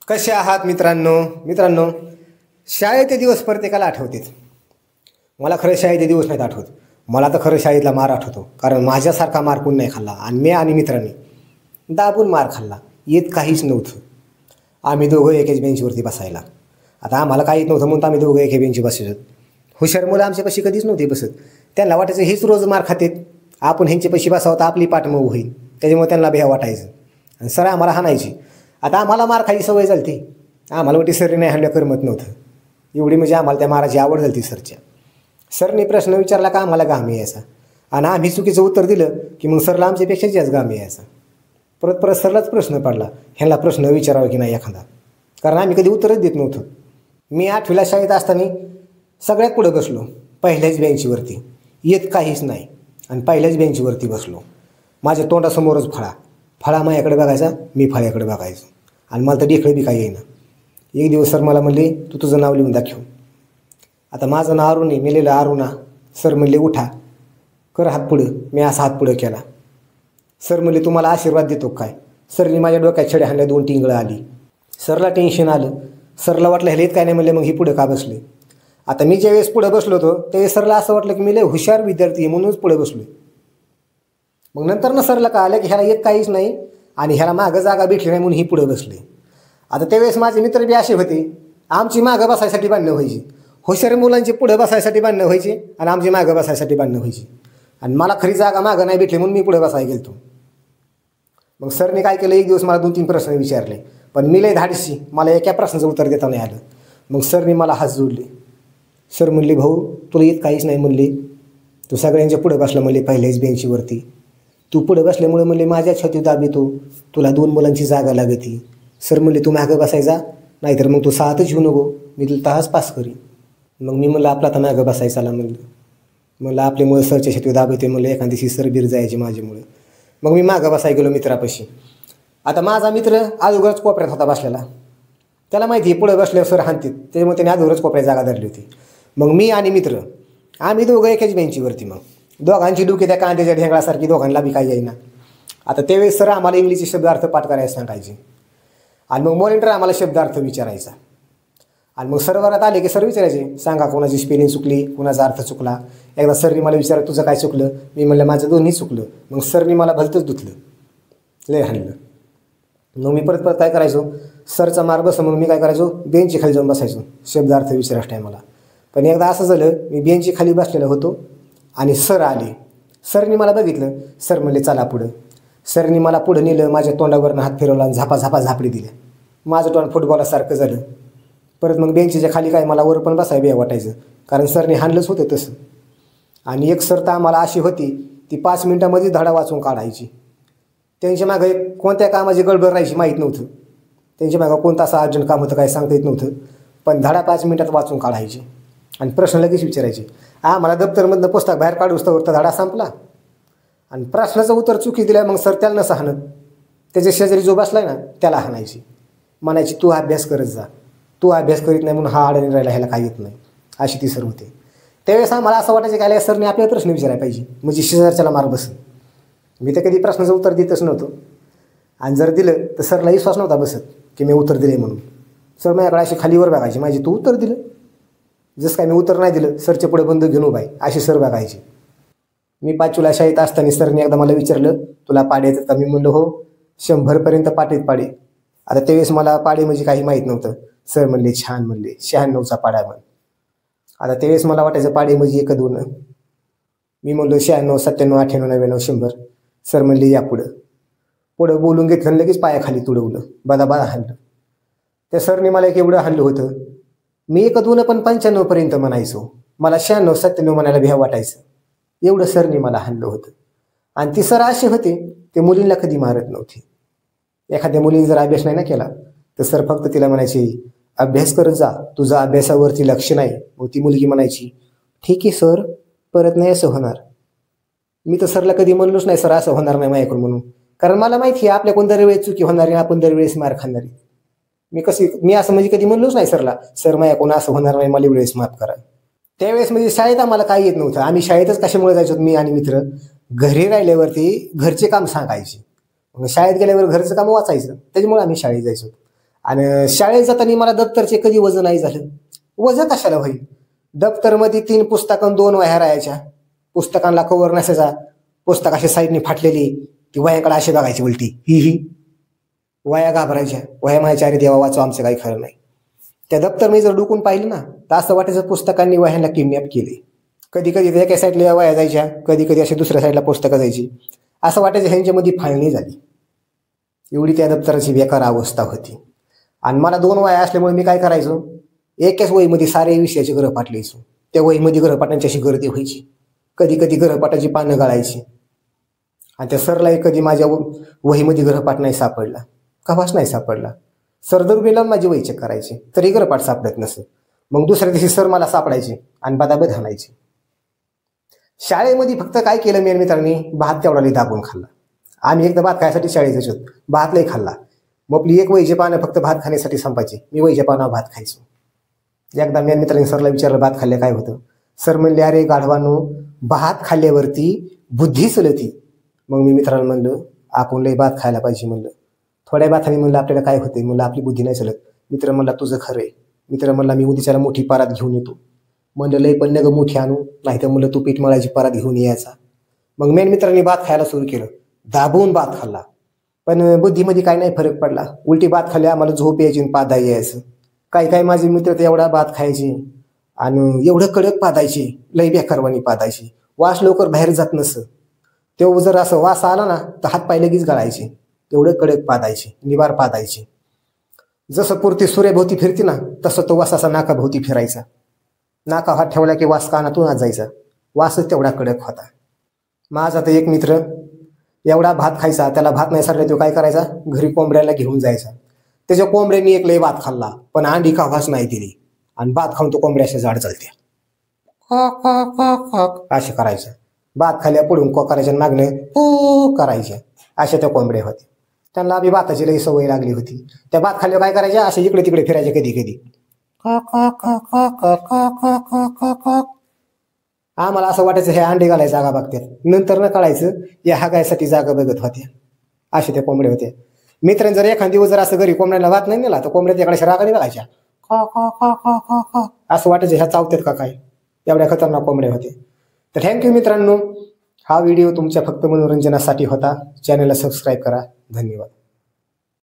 कसे आहात मित्रांनो शाळेचे दिवस प्रत्येकाला आठवतात. मला खरं शाळेचे दिवस नाहीत आठवत. मला तर खरं शाळेतला मार आठवतो, कारण माझ्यासारखा मार कोण नाही खाल्ला. आणि मी आणि मित्रांनी दाबून मार खाल्ला. येत काहीच नव्हतं. आम्ही दोघं एकाच बेंचवरती बसायला. आता आम्हाला काही नव्हतं म्हणून आम्ही दोघं एका बेंचवर बसायचो. हुशार मुलं आमच्यापाशी कधीच नव्हते बसत. त्यांना वाटायचं हेच रोज मार खातेत, आपण ह्यांच्यापाशी बसावं तर आपली पाठ मऊ होईल. त्याच्यामुळे त्यांना भ्या वाटायचं आणि सर आम्हाला हाणायची. आता आम्हाला मार खायची सवय झाली ती. आम्हाला वाटी सरने नाही हाणलं करमत नव्हतं. एवढी म्हणजे आम्हाला त्या माराची आवड झाली ती सरच्या. सरने प्रश्न विचारला का आम्हाला घाम यायचा, आणि आम्ही चुकीचं उत्तर दिलं की मग सरला आमच्यापेक्षा जास्त घाम यायचा. परत सरलाच प्रश्न पडला, ह्याला प्रश्न विचारावा की नाही एखादा, कारण आम्ही कधी उत्तरच देत नव्हतो. मी 8वीला शाळेत असताना सगळ्यात पुढं बसलो, पहिल्याच बेंचवरती. येत काहीच नाही आणि पहिल्याच बेंचवरती बसलो. माझ्या तोंडासमोरच फळा माझ्याकडे बघायचा, मी फळ्याकडे बघायचो. आणि मला तर डेखळं बी काही येईना. एक दिवस सर मला म्हणले, तू तुझं नाव लिहून दाखव. आता माझं नाव अरुण आहे, मी लिहिलं अरुणा. सर म्हणले उठा, कर हात पुढं. मी असा हात पुढं केला. सर म्हणले तुम्हाला आशीर्वाद देतो काय. सरने माझ्या डोक्यात छड्या हाणल्या, 2 टिंगळं आली. सरला टेन्शन आलं. सरला वाटलं ह्याला येत काय नाही म्हणले, मग ही पुढं का बसले. आता मी ज्यावेळेस पुढं बसलो होतो त्यावेळेस सरला असं वाटलं की मी लय हुशार विद्यार्थी आहे म्हणूनच पुढे बसलो. मग नंतर ना सरला कळालं की ह्याला येत काहीच नाही आणि ह्याला मागं जागा भेटली नाही म्हणून ही पुढे बसले. आता त्यावेळेस माझे मित्र बी असे होते, आमची मागं बसायसाठी भांडणं व्हायची. हुशार मुलांची पुढं बसायसाठी भांडणं व्हायची आणि आमची मागं बसायसाठी भांडणं व्हायची. आणि मला खरी जागा मागं नाही भेटली म्हणून मी पुढे बसायला गेलो. मग सरने काय केलं, एक दिवस मला 2-3 प्रश्न विचारले, पण मी लय धाडसी, मला एका प्रश्नाचं उत्तर देता नाही आलं. मग सरने मला हात जोडले. सर म्हणले, भाऊ तुला येत काहीच नाही म्हणले, तू सगळ्यांच्या पुढे बसला म्हणले पहिल्याच बेंचवरती. तू पुढे बसल्यामुळे म्हणले माझ्या छातीत दाब येतो, तुला 2 मुलांची जागा लागती. सर म्हणले तू मागं बसायचा, नाहीतर मग तू 7च घेऊ नको, मी तुला तहाच पास करीन. मग मी म्हणलं आपला तर मागं बसायचाला म्हणलं आपल्यामुळे सरच्या छातीत दाब येते म्हणलं, एखाद दिवशी सर बीर जायचे माझ्यामुळे. मग मी मागं बसाय गेलो मित्रापाशी. आता माझा मित्र अगोदरच कोपऱ्यात होता बसलेला. त्याला माहिती आहे पुढे बसल्यावर सर हाणतील, त्याच्यामुळे त्याने अगोदरच कोपऱ्यात जागा धरली होती. मग मी आणि मित्र आम्ही दोघं एकाच बेंचवरती. मग दोघांची डुकी त्या कांद्याच्या ढेंगळासारखी, दोघांना बी काही येईना. आता त्यावेळेस सर आम्हाला इंग्लिशचे शब्दार्थ पाठ करायला सांगायचे आणि मग मॉनिटर आम्हाला शब्दार्थ विचारायचा. आणि मग सर वरात आले की सर विचारायचे, सांगा कोणाची स्पेलिंग चुकली, कोणाचा अर्थ चुकला. एकदा सरनी मला विचारलं तुझं काय चुकलं, मी म्हणलं माझं दोन्ही चुकलं. मग सरनी मला भलतंच धुतलं, लय हाणलं. मग मी परत काय करायचो, सरचा मार बस म्हणून मी काय करायचो, बेंचची खाली जाऊन बसायचो शब्दार्थ विचारायच्या टायमाला. पण एकदा असं झालं, मी बेंचची खाली बसलेलो होतो आणि सर आले. सरनी मला बघितलं. सर म्हणले चला पुढं. सरनी मला पुढं नेलं, माझ्या तोंडावरनं हात फिरवला आणि झापडी दिल्या. माझं तोंड फुटबॉलासारखं झालं. परत मग बेंचच्या खाली काय मला वर पण बसायला बी वाटायचं, कारण सरने हाणलंच होतं तसं. आणि एक सर तर आम्हाला अशी होती, ती 5 मिनिटांमध्ये धडा वाचून काढायची. त्यांच्या मागं कोणत्या कामाची गडबड राहायची माहीत नव्हतं. त्यांच्या मागं कोणतं असं अर्जंट काम होतं काय सांगता येत नव्हतं, पण धडा 5 मिनिटात वाचून काढायची आणि प्रश्न लगेच विचारायचे. मला दप्तरमधनं पुस्तक बाहेर काढूच तर धडा संपला. आणि प्रश्नाचं उत्तर चुकी दिलं मग सर त्याला नसं हाणत, त्याच्या शेजारी जो बसलाय ना त्याला हाणायची. म्हणायची तू अभ्यास करत जा, तू अभ्यास करीत नाही म्हणून हा अडणी राहिला, ह्याला काही येत नाही, अशी ती सर होते. त्यावेळेस आम्हाला असं वाटायचं की आल्या सरने आपल्याला प्रश्न विचारायला पाहिजे, म्हणजे शेजारच्याला मार बसेल. मी तर कधी प्रश्नाचं उत्तर देतच नव्हतो. आणि जर दिलं तर सरला विश्वास नव्हता बसत की मी उत्तर दिले म्हणून. सर माझ्याकडे अशी खालीवर बघायची, माझी तू उत्तर दिलं. जसं काय मी उत्तर नाही दिलं, सरच्या पुढे बंद घेऊन उभाय अशी सर बघायची. मी 5वीला शाळेत असताना सरने एकदा मला विचारलं, तुला पाडे येतात का. मी म्हणलं हो, 100पर्यंत पाटीत पाडे. आता त्यावेळेस मला पाडे म्हणजे काही माहीत नव्हतं. सर म्हणले छान, म्हणले 96चा पाडा म्हण. आता त्यावेळेस मला वाटायचं पाडे म्हणजे 1 2. मी म्हणलो 96 97 98 99 100. सर म्हणले या पुढं बोलून घेतलं, लगेच पायाखाली तुडवलं, बदा हाणलं. त्या सरने मला एक एवढं हाणलं होतं, मी 1 2 पण 95पर्यंत म्हणायचो. मला 96 97 म्हणायला भ्या वाटायचं, एवढं सरने मला हाणलं होतं. आणि ती सर असे होते, ते मुलींना कधी मारत नव्हते. एखाद्या मुलीने जर अभ्यास नाही ना केला तर सर फक्त तिला म्हणायचे अभ्यास करत जा, तुझं अभ्यासावरती लक्ष नाही. मग ती मुलगी म्हणायची ठीक आहे सर, परत नाही असं होणार. मी तर सरला कधी म्हणलोच नाही सर असं होणार नाही माझ्याकडून म्हणून, कारण मला माहिती आहे आपल्या कोण दरवेळेस चुकी होणारी, आपण दरवेळेस मार खाणारी. मी असं म्हणजे कधी म्हणलोच नाही सरला, सर माझ्याकडून असं होणार नाही, मला वेळेस माफ करा. त्यावेळेस म्हणजे शाळेत आम्हाला काही येत नव्हतं. आम्ही शाळेतच कशामुळे जायचो, मी आणि मित्र घरी राहिल्यावरती घरचे काम सांगायचे, मग शाळेत गेल्यावर घरचं काम वाचायचं, त्याच्यामुळे आम्ही शाळेत जायचो. आणि शाळेत जाताना मला दप्तरचे कधी वजन नाही झालं. वजन कशाला होईल? दप्तरमध्ये 3 पुस्तकं 2 वह्या राहायच्या. पुस्तकांना कवर नसायचा. पुस्तक अशी साईडने फाटलेली, ती वह्याकडे अशी बघायची उलटी, ही वह्या घाबरायच्या. वह्या म्हणायच्या अरे देवा वाचू, आमचं काही खरं नाही. त्या दप्तर मी जर डुकून पाहिलं ना तर असं वाटायचं पुस्तकांनी वह्यांना किडनॅप केले. कधी कधी एका साईडला वह्या जायच्या, कधी कधी अशी दुसऱ्या साईडला पुस्तकं जायची. असं वाटायचं ह्यांच्यामध्ये फाळणी झाली. एवढी त्या दप्तराची बेकार अवस्था होती. आणि मला 2 वह्या असल्यामुळे मी काय करायचो, एकाच वहीमध्ये सारे विषयाचे गृहपाठ लिहायचो. त्या वहीमध्ये गृहपाठांची अशी गर्दी व्हायची. कधी कधी गृहपाठाची पानं गळायची. आणि त्या सरलाही कधी माझ्या वहीमध्ये गृहपाठ नाही सापडला, कवाच नाही सापडला. सर दुर्बीण माझी वही चेक करायची तरी गृहपाठ सापडत नसे. मग दुसऱ्या दिवशी सर मला सापडायचे आणि बदाबद हाणायचे. शाळेमध्ये फक्त काय केलं मेन मित्रांनी, भात तेवढा लई दाबून खाल्ला. आम्ही एकदा भात खायसाठी शाळेत जायचो, भात लई खाल्ला. मग आपली एक वहीचे पानं फक्त भात खाण्यासाठी संपायची. मी वहीच्या पानावर भात खायचो. एकदा मेन मित्रांनी सरला विचारलं भात खाल्ले काय होतं. सर म्हणले अरे गाढवानो, भात खाल्ल्यावरती बुद्धी चलती. मग मी मित्रांनो म्हणलं आपण लई भात खायला पाहिजे. म्हणलं थोड्या भाताने म्हणलं आपल्याला काय होते. म्हणलं आपली बुद्धी नाही चलत. मित्र म्हणला तुझं खरं आहे. मित्र म्हणला मी उद्याच्याला मोठी परात घेऊन येतो. म्हणलं लई पण नग मोठी आणू, नाही तर म्हणलं तू पीठ मळायची परात घेऊन यायचा. मग मेन मित्रांनी भात खायला सुरू केलं. दाबून भात खाल्ला. पण बुद्धीमध्ये काय नाही फरक पडला. उलटी भात खाल्ली आम्हाला झोप यायची आणि पादा यायचं. काही माझे मित्र तर एवढा भात खायचे आणि एवढं कडक पादायचे, लई बेकारवानी पादायचे. वास लवकर बाहेर जात नसं. तेव्हा जर असं वास आला ना तर हात पाय लगेच गळायचे. एवढं कडक पादायचे, निवार पादायचे. जसं पुरती सूर्यभोवती फिरते ना तसं तो वास असा नाकाभोवती फिरायचा. नाका हात ठेवला की वास कानातून आत जायचा. वासच तेवढा कडक होता. माझा तर एक मित्र एवढा भात खायचा, त्याला भात नाही सरला तो काय करायचा, घरी कोंबड्याला घेऊन जायचा. त्याच्या कोंबड्यानी एक लय भात खाल्ला पण अंडी खावाच नाही दिली. आणि भात खाऊन तो कोंबड्याच्या जाड चालत्या असे करायचं. भात खाल्ल्या पडून करायच्या मागणं पू करायच्या. अशा त्या कोंबड्या होत्या. त्यांना आम्ही भाताची लई सवय लागली होती. त्या भात खाल्ल्या काय करायच्या, असे इकडे तिकडे फिरायचे कधी कधी. आम्हाला असं वाटायचं हे अंडे घालायला जागा बघतात. नंतर न कळायचं या हागायसाठी जागा बघत होत्या. अशा त्या कोंबड्या होत्या. मित्रांनी जर एखाद दिवस जर असं घरी कोंबड्याला भात नाही नेला तर कोंबड्या त्याकडे रागा निघालायच्या. असं वाटायचं ह्या चावतात का काय, एवढ्या खतरनाक कोंबड्या होते. तर थँक्यू मित्रांनो. हा व्हिडिओ तुमच्या फक्त मनोरंजनासाठी होता. चॅनलला सबस्क्राईब करा. धन्यवाद.